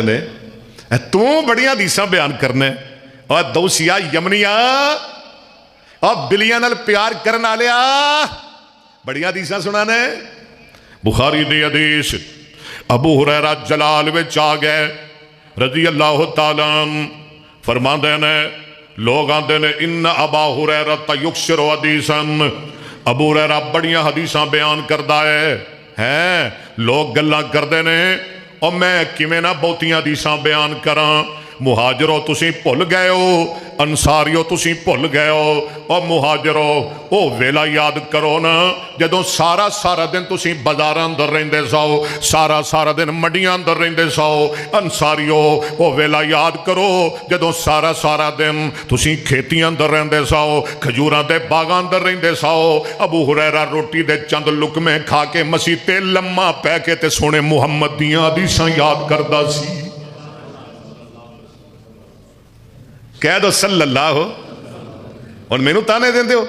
نے تو بڑیاں حدیثاں بیان کرنے اور دوسیا یمنیا اور بلیاں نال پیار کرنا لیا بڑیاں حدیثاں سنانے بخاری دی حدیث ابو ہریرہ جلال وچ آ گئے رضی اللہ تعالیٰ فرماندے نے لوگ آندے نے ان ابا ہریرہ یکثر حدیثاً ابو ہریرہ بڑیاں حدیثاں بیان کردا ہے لوگ گلاں کردے نے اور میں کیویں نہ بہتیاں حدیثاں بیان کراں مہاجرو تسی بھل گئے ہو انصاریو تسی بھل گئے ہو اور مہاجرو او ویلا یاد کرو نا جدوں سارا دن تسی بازاراں اندر رہندے سو سارا دن منڈیاں اندر رہندے سو انصاریو او ویلا یاد کرو جدوں سارا دن تسی کھیتیاں اندر رہندے سو کھجوراں دے باغاں اندر رہندے سو ابو ہریرہ روٹی دے چند لقمے کھا کے مسیح تے لمما پے کے تے سونے محمد دیاں حدیثاں یاد کردا سی کہہ دو صلی اللہ اور مینوں تانے دیندے ہو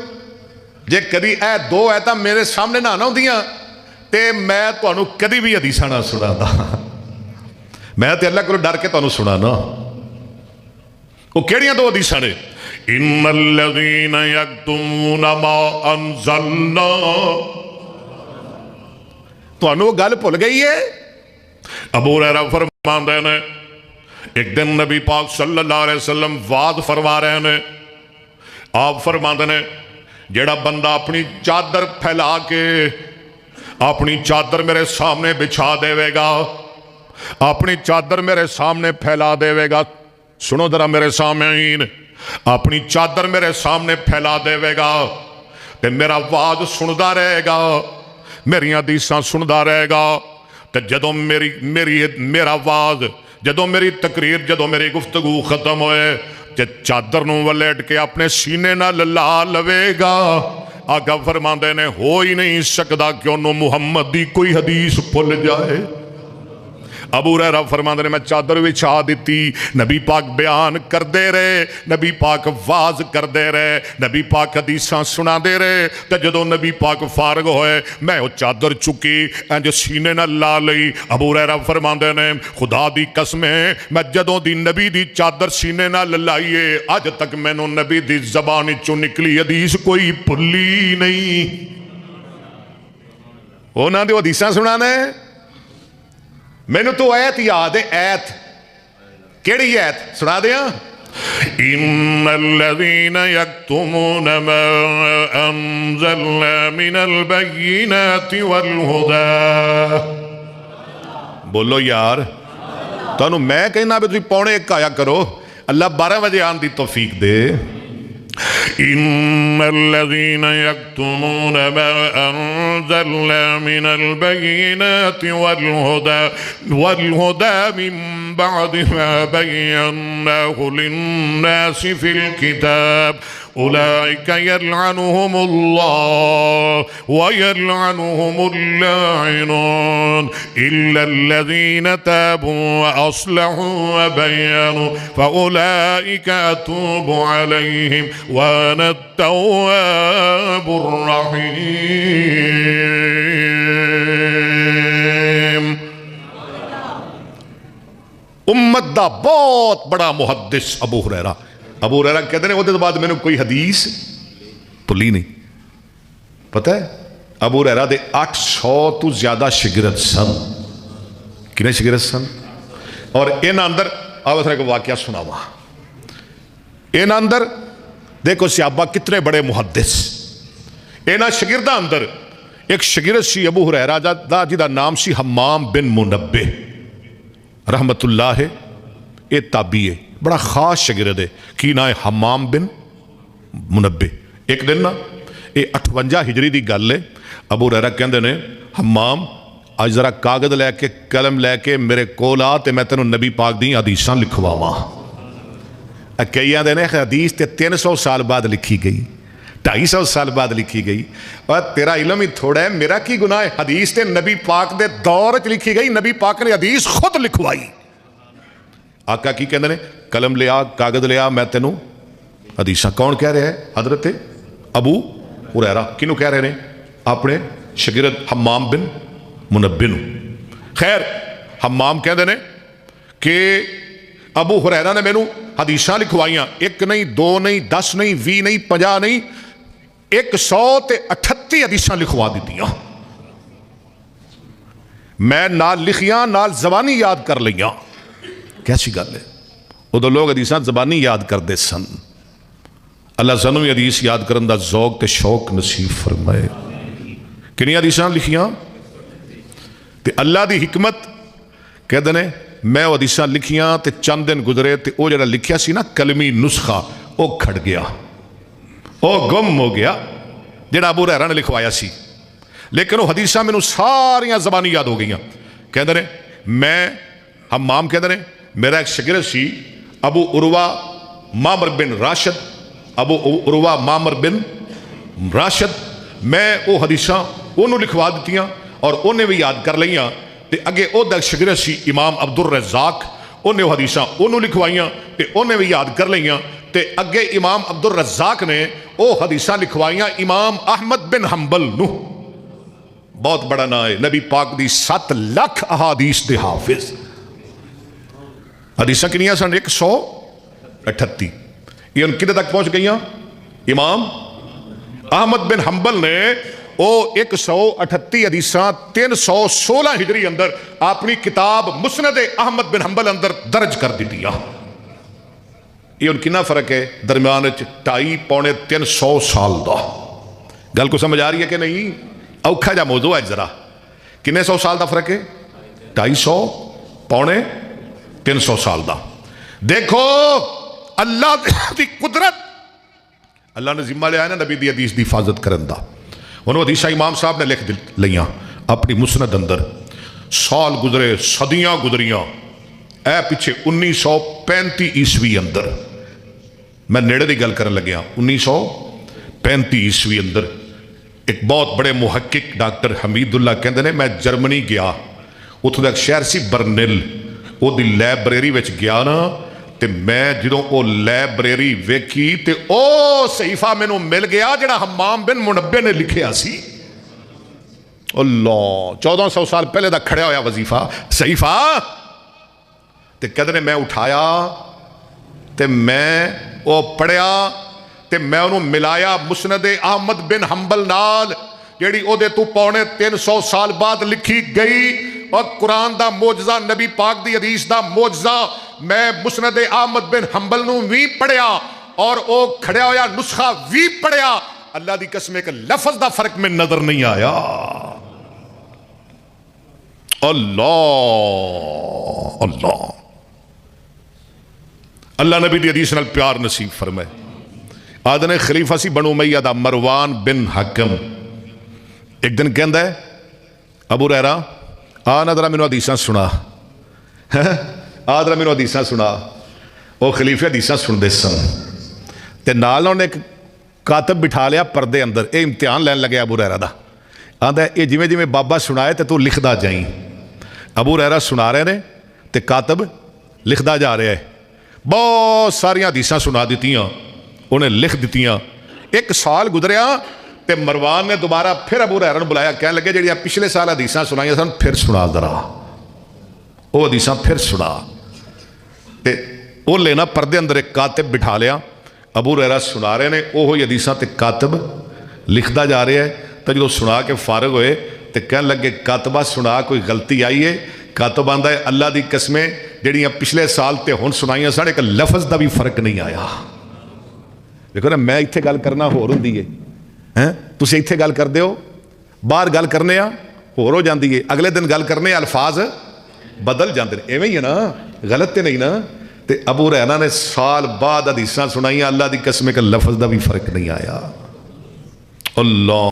جے کدی اے دو ایتاں میرے سامنے نہ ہوندیاں تے میں تانوں کدی بھی حدیثاں نہ سنادا میں تے اللہ کو ڈر کے تانوں سنانا وہ کیڑیاں دو حدیثاں نے ان الذین یکتمون ما انزلنا تانوں گل بھل گئی ہے ابو ہریرہ فرماندے نے ایک دن نبی پاک صلی اللہ علیہ وسلم وعظ فرما رہے ہیں آپ فرماندے نے جیڑا بندہ اپنی چادر پھیلا کے اپنی چادر میرے سامنے بچھا دے گا اپنی چادر میرے سامنے پھیلا دے گا سنو ذرا میرے سامعین اپنی چادر میرے سامنے پھیلا دے گا تے میرا وعظ سندا رہے گا میری حدیثاں سندا رہے گا تے جدوں میرا وعظ جدوں میری تقریر جدوں میری گفتگو ختم ہوئے تے چادر نوں ولیٹ کے اپنے سینے نال لا لوے گا آقا فرماندے نے ہو ہی نہیں سکدا کہ انہوں محمد دی کوئی حدیث بھول جائے ابو ہریرہ فرماندے نے میں چادر بچھا دیتی نبی پاک بیان کر دے رہے نبی پاک واز کر دے رہے نبی پاک حدیثاں سنا دے رہے تے جدوں نبی پاک فارغ ہوئے میں وہ چادر چکی انج سینے نہ لا لئی ابو ہریرہ فرماندے نے خدا دی قسمیں میں جدوں دی نبی دی چادر سینے نہ لائیے اج تک مینوں نبی دی زبان چوں نکلی حدیث کوئی بھلی نہیں انہاں دی حدیثاں سنانے مینوں تو ایت یاد ہے ایت کیڑی ایت سنا دیا ان الذین یکتمون ما انزلنا من البینات والہدی بولو یار تانوں میں کہنا بھی تسی پونے ایک آیا کرو اللہ 12 بجے آن دی توفیق دے ان الذين يكتمون ما انزلنا من البينات والهدى من بعد ما بيناه للناس في الكتاب أولئك يلعنهم الله ويلعنهم اللاعنون إلا الذين تابوا وأصلحوا وبينوا فأولئك أتوب عليهم وأنا التواب الرحيم امت دا بہت بڑا محدث ابو ہریرہ کہتے ہیں وہ بعد میں نے کوئی حدیث بھلی نہیں پتہ ہے ابو ہریرہ دے 800 تو زیادہ شاگرد سن کنے شاگرد سن اور ان اندر آو اس نے کو واقعہ سناوا ان اندر دیکھو صحابہ کتنے بڑے محدث ان شاگرداں اندر ایک شاگرد سی ابو ہریرہ دا جدا نام سی حمام بن منبہ رحمت اللہ اے تابعی ہے بڑا خاص شاگرد ہے کی نام ہے حمام بن منبہ ایک دن نا یہ 58 ہجری دی گل ہے ابو ہریرہ کہندے نے حمام آج ذرا کاغذ لے کے قلم لے کے میرے کول آ تے میں تینوں نبی پاک دی حدیثاں لکھواواں کئی آندے نے حدیث تے 300 سال بعد لکھی گئی 250 سال بعد لکھی گئی اور تیرا علم ہی تھوڑا ہے میرا کی گناہ ہے حدیث تے نبی پاک دے دور وچ لکھی گئی نبی پاک نے حدیث خود لکھوائی آقا کی کہندے نے قلم لیا کاغذ لیا میں تینوں حدیثاں کون کہہ رہے ہیں حضرت ابو ہریرہ کنوں کہہ رہے ہیں اپنے شاگرد حمام بن منبہ نوں خیر حمام کہندے نے کہ ابو ہریرہ نے مینوں حدیثاں لکھوائیاں، 1 نہیں 2 نہیں 10 نہیں 20 نہیں 50 نہیں 138 حدیثاں لکھوا دیتیاں، میں نال لکھیاں نال زبانی یاد کر لیاں۔ کیسی گل ہے، ادو لوگ حدیثاں زبانی یاد کرتے سن۔ اللہ سانوں بھی حدیث یاد کرن دا ذوق تے شوق نصیب فرمائے۔ کنی حدیثاں لکھیاں تے اللہ دی حکمت کہتے ہیں میں وہ حدیثاں لکھیاں تے چند دن گزرے تے او جڑا لکھیا سی نا کلمی نسخہ او کھڑ گیا، او گم ہو گیا جڑا ابو ہریرہ نے لکھوایا سی، لیکن وہ حدیثاں میں ساریاں زبانی یاد ہو گئیاں۔ کہتے ہیں میں حمام کہتے ہیں میرا ایک شاگرد سی ابو عروہ معمر بن راشد، ابو عروہ معمر بن راشد، میں وہ حدیثاں انہوں لکھوا دیتیاں اور انہیں بھی یاد کر لیاں تے اگے او دا شاگرد سی امام عبد الرزاق، انہیں وہ حدیثاں انہوں لکھوائیاں تے انہیں بھی یاد کر لیاں تے اگے امام عبد الرزاق نے او حدیثاں لکھوائیاں امام احمد بن حنبل نو، بہت بڑا نام ہے، نبی پاک دی 7 لاکھ احادیث دے حافظ۔ حدیثاں کنیاں سن 138، یہ ان کدھر تک پہنچ گئیاں؟ امام احمد بن حنبل نے او 138 حدیثاں 316 ہجری اندر اپنی کتاب مسند احمد بن حنبل اندر درج کر دیتیاں۔ یہ ان کنا فرق ہے درمیان 250-300 سال دا؟ گل کو سمجھ آ رہی ہے کہ نہیں؟ اوکھا جا موضوع ہے ذرا، کنے 100 سال دا فرق ہے؟ 250-300 سال دا۔ دیکھو اللہ دی قدرت، اللہ نے ذمہ لیا ہے نا نبی دی حدیث دی حفاظت کرن دا۔ انہوں حدیثہ امام صاحب نے لکھ لیاں اپنی مسند اندر، سال گزرے صدیاں گزریاں، اے پیچھے 1935 عیسوی اندر، میں نیڑے دی گل کرن لگیا 1935 عیسوی اندر ایک بہت بڑے محقق ڈاکٹر حمید اللہ کہندے نے میں جرمنی گیا، اتھوں دا ایک شہر سی برنل، او دی لائبریری وچ گیا نا تے میں جدوں او لائبریری ویکھی تے او صحیفہ مینوں مل گیا جڑا حمام بن منبہ نے لکھیا سی۔ اللہ 1400 سال پہلے دا کھڑیا ہویا وظیفہ صحیفہ، تے کہتے نے میں اٹھایا تے میں او پڑھیا تے میں انہوں ملایا مسند احمد بن حنبل نال جیڑی او دے تو 350 سال بعد لکھی گئی، اور قرآن دا معجزہ نبی پاک دی حدیث دا معجزہ میں مسند احمد بن حنبل نو بھی پڑھیا اور او کھڑیا ہویا نسخہ بھی پڑھیا، اللہ دی قسم ایک لفظ دا فرق میں نظر نہیں آیا۔ اللہ اللہ اللہ نبی دی حدیث نال پیار نصیب فرمائے۔ آدھنے خلیفہ سی بنو امیہ دا مروان بن حکم، ایک دن کہندہ ہے ابو ہریرہ آنا درہ مینوں حدیثاں سنا، آدھرہ مینوں حدیثاں سنا، وہ خلیفہ حدیثاں سن دے سن تے نال نے ایک کاتب بٹھا لیا پردے اندر، اے امتحان لین لگے ابو ہریرہ دا، آندہ ہے اے جویں جویں بابا سنائے تے تو لکھ دا جائیں۔ ابو ہریرہ سنا رہے نے تے کاتب لکھ دا جا رہے ہیں، بہت ساریاں حدیثاں سنا دیتیاں، انہیں لکھ دیتیاں۔ 1 سال گزریا تے مروان نے دوبارہ پھر ابو ہریرہ نے بلایا، کہنے لگے جڑیاں پچھلے سال حدیثاں سنائیاں سن پھر سنا ذرا، وہ حدیثاں پھر سنا تے وہ لینا پردے اندر ایک کاتب بٹھا لیا، ابو ہریرہ سنا رہے نے وہی حدیثاں تے کاتب لکھدا جا رہا ہے۔ تو جدوں سنا کے فارغ ہوئے تے کہنے لگے کاتبہ سنا کوئی غلطی آئی ہے؟ کاتب آندا ہے اللہ دی قسمیں جڑیاں پچھلے سال تے ہن سنائیاں سن ایک لفظ دا بھی فرق نہیں آیا۔ دیکھو نا میں ایتھے گل کرنا ہور ہوندی ہے، تسی ایتھے گل کردے ہو، باہر گل کرنے ہور ہو جاندی ہے، اگلے دن گل کرنے الفاظ بدل جاندے ہیں، ایویں ہی ہے نا، غلط تے نہیں نا۔ تے ابو ہریرہ نے سال بعد حدیثاں سنائیاں، اللہ دی قسم ایک لفظ دا بھی فرق نہیں آیا۔ اللہ